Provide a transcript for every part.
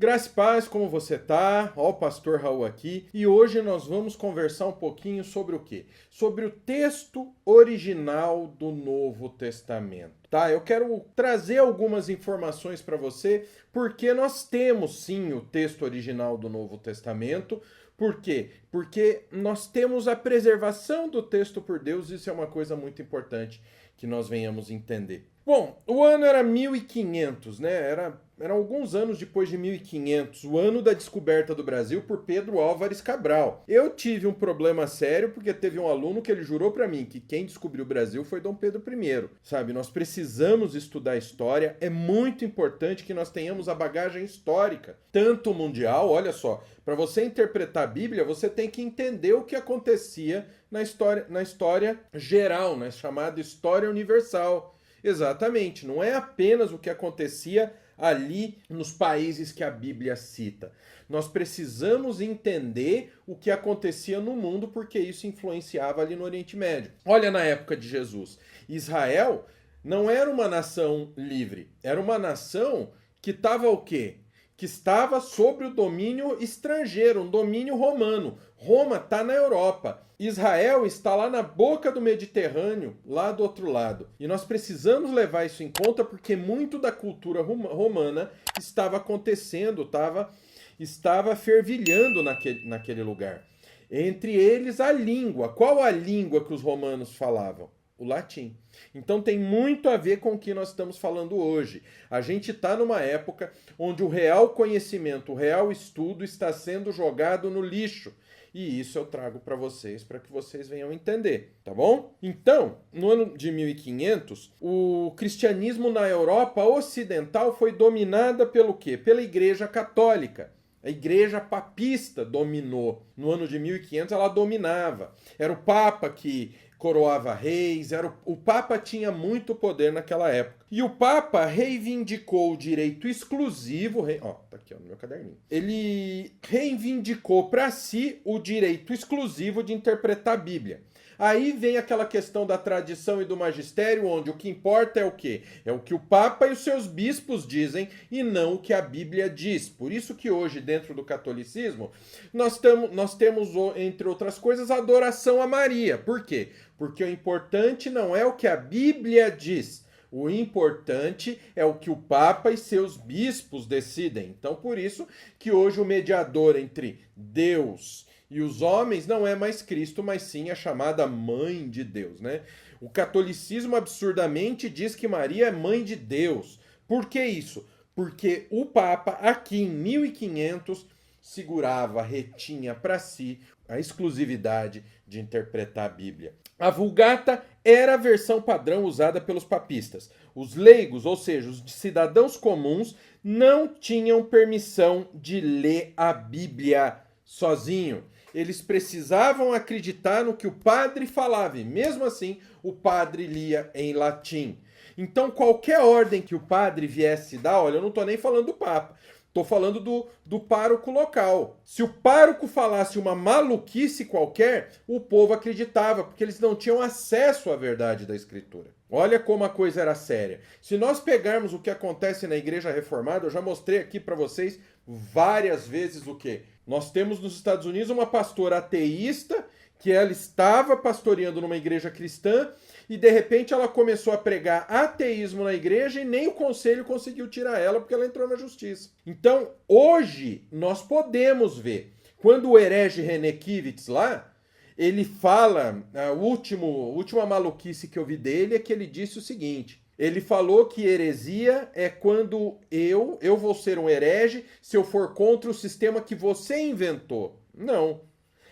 Graça e paz, como você tá? Ó, o pastor Raul aqui. E hoje nós vamos conversar um pouquinho sobre o quê? Sobre o texto original do Novo Testamento. Tá? Eu quero trazer algumas informações para você, porque nós temos sim o texto original do Novo Testamento. Por quê? Porque nós temos a preservação do texto por Deus, isso é uma coisa muito importante que nós venhamos entender. Bom, o ano era 1500, né? Eram alguns anos depois de 1500, o ano da descoberta do Brasil por Pedro Álvares Cabral. Eu tive um problema sério porque teve um aluno que ele jurou para mim que quem descobriu o Brasil foi Dom Pedro I. Sabe, nós precisamos estudar história, é muito importante que nós tenhamos a bagagem histórica, tanto mundial, olha só, para você interpretar a Bíblia, você tem que entender o que acontecia na história geral, né? Chamada história universal. Exatamente, não é apenas o que acontecia ali nos países que a Bíblia cita. Nós precisamos entender o que acontecia no mundo porque isso influenciava ali no Oriente Médio. Olha na época de Jesus, Israel não era uma nação livre, era uma nação que estava o quê? Que estava sob o domínio estrangeiro, um domínio romano. Roma está na Europa. Israel está lá na boca do Mediterrâneo, lá do outro lado. E nós precisamos levar isso em conta porque muito da cultura romana estava acontecendo, estava fervilhando naquele lugar. Entre eles, a língua. Qual a língua que os romanos falavam? O latim. Então tem muito a ver com o que nós estamos falando hoje. A gente está numa época onde o real conhecimento, o real estudo está sendo jogado no lixo. E isso eu trago para que vocês venham entender, tá bom? Então, no ano de 1500, o cristianismo na Europa Ocidental foi dominada pelo quê? Pela Igreja Católica. A igreja papista dominou. No ano de 1500 ela dominava. Era o Papa que coroava reis, o Papa tinha muito poder naquela época. E o Papa reivindicou o direito exclusivo, tá aqui ó, no meu caderninho. Ele reivindicou para si o direito exclusivo de interpretar a Bíblia. Aí vem aquela questão da tradição e do magistério, onde o que importa é o quê? É o que o Papa e os seus bispos dizem e não o que a Bíblia diz. Por isso que hoje, dentro do catolicismo, nós temos, entre outras coisas, a adoração a Maria. Por quê? Porque o importante não é o que a Bíblia diz. O importante é o que o Papa e seus bispos decidem. Então, por isso que hoje o mediador entre Deus e os homens não é mais Cristo, mas sim a chamada Mãe de Deus, né? O catolicismo absurdamente diz que Maria é Mãe de Deus. Por que isso? Porque o Papa, aqui em 1500, retinha para si a exclusividade de interpretar a Bíblia. A Vulgata era a versão padrão usada pelos papistas. Os leigos, ou seja, os cidadãos comuns, não tinham permissão de ler a Bíblia sozinho. Eles precisavam acreditar no que o padre falava, e mesmo assim o padre lia em latim. Então qualquer ordem que o padre viesse dar, olha, eu não estou nem falando do Papa, estou falando do pároco local. Se o pároco falasse uma maluquice qualquer, o povo acreditava, porque eles não tinham acesso à verdade da Escritura. Olha como a coisa era séria. Se nós pegarmos o que acontece na Igreja Reformada, eu já mostrei aqui para vocês várias vezes o quê? Nós temos nos Estados Unidos uma pastora ateísta que ela estava pastoreando numa igreja cristã e de repente ela começou a pregar ateísmo na igreja e nem o conselho conseguiu tirar ela porque ela entrou na justiça. Então, hoje nós podemos ver, quando o herege René Kivitz lá, ele fala, a última maluquice que eu vi dele é que ele disse o seguinte: ele falou que heresia é quando eu vou ser um herege se eu for contra o sistema que você inventou. Não.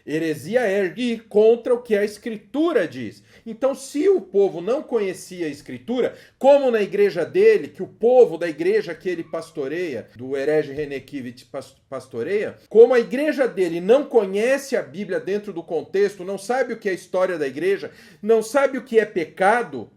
Heresia é ir contra o que a Escritura diz. Então, se o povo não conhecia a Escritura, como na igreja dele, que o povo da igreja que ele pastoreia, do herege René Kivitz pastoreia, como a igreja dele não conhece a Bíblia dentro do contexto, não sabe o que é a história da igreja, não sabe o que é pecado,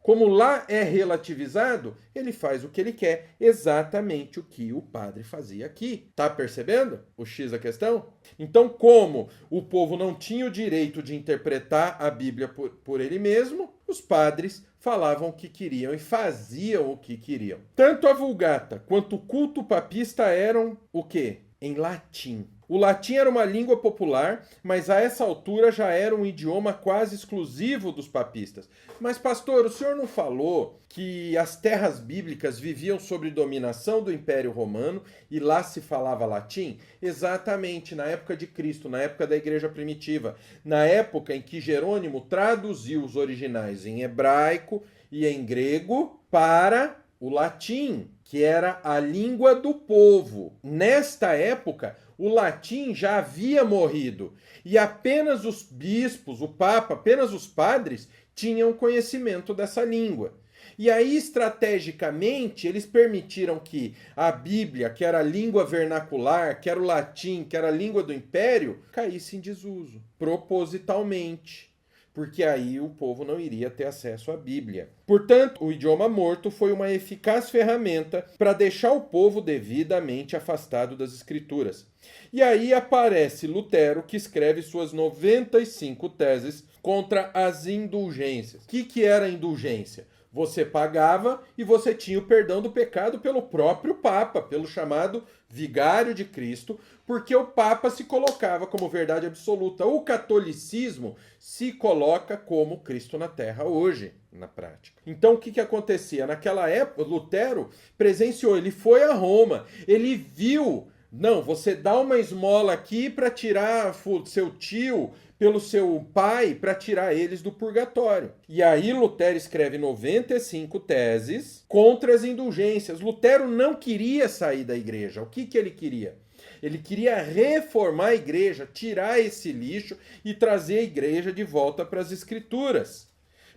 como lá é relativizado, ele faz o que ele quer, exatamente o que o padre fazia aqui. Tá percebendo o X da questão? Então, como o povo não tinha o direito de interpretar a Bíblia por ele mesmo, os padres falavam o que queriam e faziam o que queriam. Tanto a Vulgata quanto o culto papista eram o quê? Em latim. O latim era uma língua popular, mas a essa altura já era um idioma quase exclusivo dos papistas. Mas, pastor, o senhor não falou que as terras bíblicas viviam sob dominação do Império Romano e lá se falava latim? Exatamente, na época de Cristo, na época da Igreja Primitiva, na época em que Jerônimo traduziu os originais em hebraico e em grego para o latim, que era a língua do povo. Nesta época, o latim já havia morrido e apenas os bispos, o papa, apenas os padres tinham conhecimento dessa língua. E aí, estrategicamente, eles permitiram que a Bíblia, que era a língua vernacular, que era o latim, que era a língua do império, caísse em desuso, propositalmente, porque aí o povo não iria ter acesso à Bíblia. Portanto, o idioma morto foi uma eficaz ferramenta para deixar o povo devidamente afastado das Escrituras. E aí aparece Lutero, que escreve suas 95 teses contra as indulgências. O que era indulgência? Você pagava e você tinha o perdão do pecado pelo próprio Papa, pelo chamado Vigário de Cristo, porque o Papa se colocava como verdade absoluta. O catolicismo se coloca como Cristo na Terra hoje, na prática. Então o que acontecia? Naquela época, Lutero presenciou, ele foi a Roma, ele viu, não, você dá uma esmola aqui para tirar seu tio pelo seu pai, para tirar eles do purgatório. E aí Lutero escreve 95 teses contra as indulgências. Lutero não queria sair da igreja. O que ele queria? Ele queria reformar a igreja, tirar esse lixo e trazer a igreja de volta para as escrituras.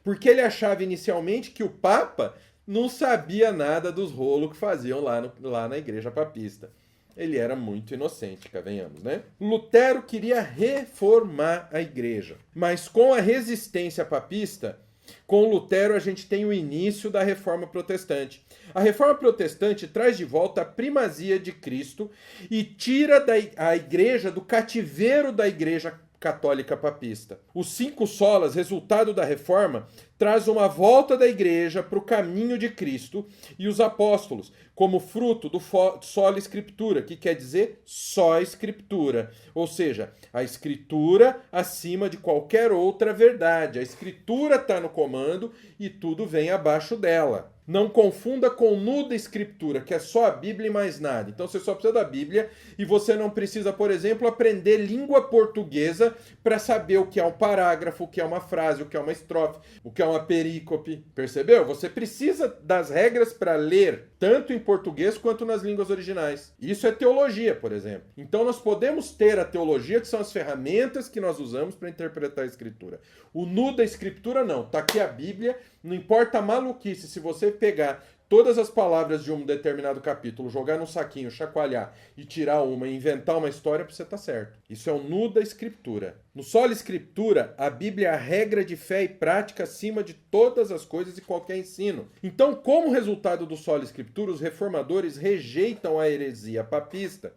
Porque ele achava inicialmente que o Papa não sabia nada dos rolos que faziam lá na igreja papista. Ele era muito inocente, convenhamos, né? Lutero queria reformar a igreja. Mas com a resistência papista, com Lutero a gente tem o início da Reforma Protestante. A Reforma Protestante traz de volta a primazia de Cristo e tira a igreja do cativeiro da igreja católica papista. Os 5 solas, resultado da reforma, traz uma volta da igreja para o caminho de Cristo e os apóstolos, como fruto do sola escritura, que quer dizer só escritura. Ou seja, a escritura acima de qualquer outra verdade. A escritura está no comando e tudo vem abaixo dela. Não confunda com nuda escritura, que é só a Bíblia e mais nada. Então você só precisa da Bíblia e você não precisa, por exemplo, aprender língua portuguesa para saber o que é um parágrafo, o que é uma frase, o que é uma estrofe, o que é uma perícope. Percebeu? Você precisa das regras para ler, tanto em português quanto nas línguas originais. Isso é teologia, por exemplo. Então nós podemos ter a teologia, que são as ferramentas que nós usamos para interpretar a escritura. O nu da escritura não. Está aqui a Bíblia, não importa a maluquice, se você pegar todas as palavras de um determinado capítulo, jogar num saquinho, chacoalhar e tirar uma e inventar uma história, para você estar certo. Isso é o nu da escritura. No sola escritura, a Bíblia é a regra de fé e prática acima de todas as coisas e qualquer ensino. Então, como resultado do sola escritura, os reformadores rejeitam a heresia papista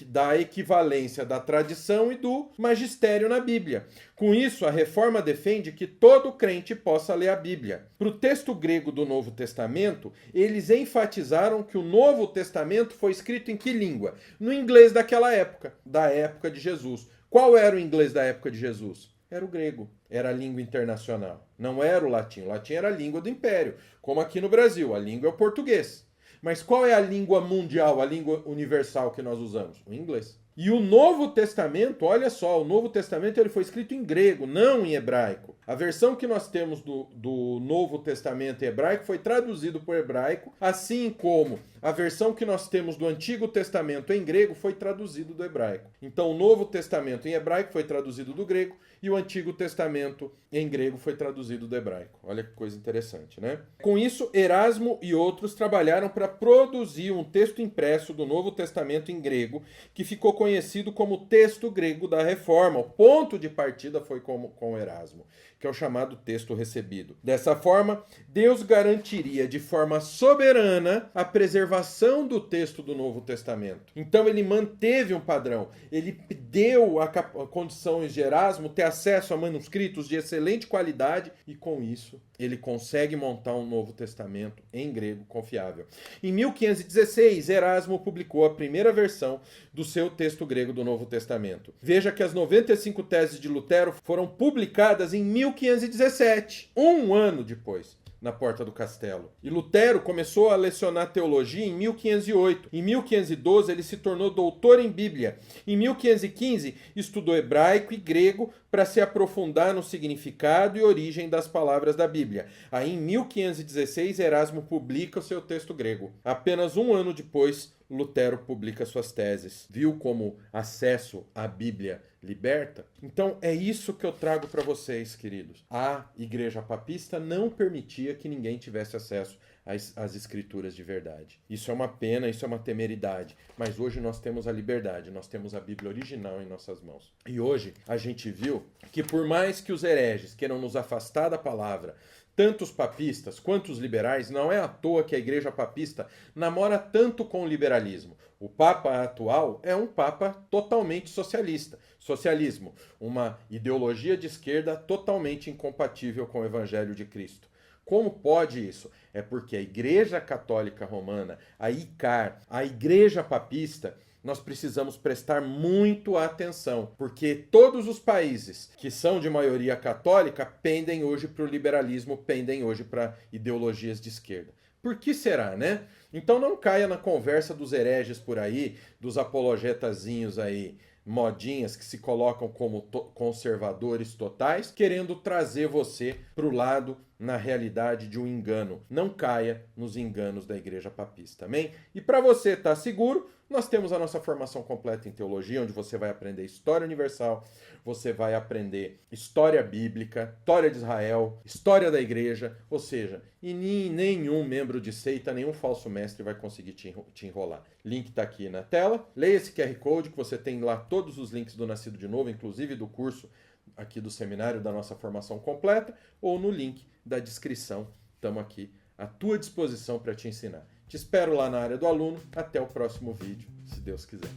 da equivalência da tradição e do magistério na Bíblia. Com isso, a reforma defende que todo crente possa ler a Bíblia. Para o texto grego do Novo Testamento, eles enfatizaram que o Novo Testamento foi escrito em que língua? No inglês daquela época, da época de Jesus. Qual era o inglês da época de Jesus? Era o grego, era a língua internacional. Não era o latim. O latim era a língua do império, como aqui no Brasil, a língua é o português. Mas qual é a língua mundial, a língua universal que nós usamos? O inglês. E o Novo Testamento, olha só, o Novo Testamento ele foi escrito em grego, não em hebraico. A versão que nós temos do Novo Testamento em hebraico foi traduzido por hebraico, assim como a versão que nós temos do Antigo Testamento em grego foi traduzido do hebraico. Então o Novo Testamento em hebraico foi traduzido do grego e o Antigo Testamento em grego foi traduzido do hebraico. Olha que coisa interessante, né? Com isso, Erasmo e outros trabalharam para produzir um texto impresso do Novo Testamento em grego, que ficou conhecido como texto grego da Reforma. O ponto de partida foi com Erasmo, que é o chamado texto recebido. Dessa forma, Deus garantiria de forma soberana a preservação do texto do Novo Testamento. Então ele manteve um padrão, ele deu a condições de Erasmo ter acesso a manuscritos de excelente qualidade e com isso ele consegue montar um Novo Testamento em grego confiável. Em 1516, Erasmo publicou a primeira versão do seu texto grego do Novo Testamento. Veja que as 95 teses de Lutero foram publicadas em 1517, um ano depois, na porta do castelo. E Lutero começou a lecionar teologia em 1508. Em 1512, ele se tornou doutor em Bíblia. Em 1515, estudou hebraico e grego para se aprofundar no significado e origem das palavras da Bíblia. Aí, em 1516, Erasmo publica o seu texto grego. Apenas um ano depois, Lutero publica suas teses. Viu como acesso à Bíblia liberta? Então é isso que eu trago para vocês, queridos. A Igreja Papista não permitia que ninguém tivesse acesso às escrituras de verdade. Isso é uma pena, isso é uma temeridade. Mas hoje nós temos a liberdade, nós temos a Bíblia original em nossas mãos. E hoje a gente viu que por mais que os hereges queiram nos afastar da palavra, tanto os papistas quanto os liberais, não é à toa que a Igreja Papista namora tanto com o liberalismo. O Papa atual é um Papa totalmente socialista. Socialismo, uma ideologia de esquerda totalmente incompatível com o Evangelho de Cristo. Como pode isso? É porque a Igreja Católica Romana, a ICAR, a Igreja Papista, nós precisamos prestar muito atenção, porque todos os países que são de maioria católica pendem hoje para o liberalismo, pendem hoje para ideologias de esquerda. Por que será, né? Então não caia na conversa dos hereges por aí, dos apologetazinhos aí, modinhas que se colocam como conservadores totais, querendo trazer você para o lado, na realidade, de um engano. Não caia nos enganos da Igreja Papista, amém? E para você estar seguro, nós temos a nossa formação completa em teologia, onde você vai aprender história universal, você vai aprender história bíblica, história de Israel, história da igreja, ou seja, e nenhum membro de seita, nenhum falso mestre vai conseguir te enrolar. Link está aqui na tela, leia esse QR Code que você tem lá todos os links do Nascido de Novo, inclusive do curso aqui do seminário da nossa formação completa, ou no link da descrição. Estamos aqui à tua disposição para te ensinar. Te espero lá na área do aluno. Até o próximo vídeo, se Deus quiser.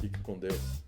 Fique com Deus.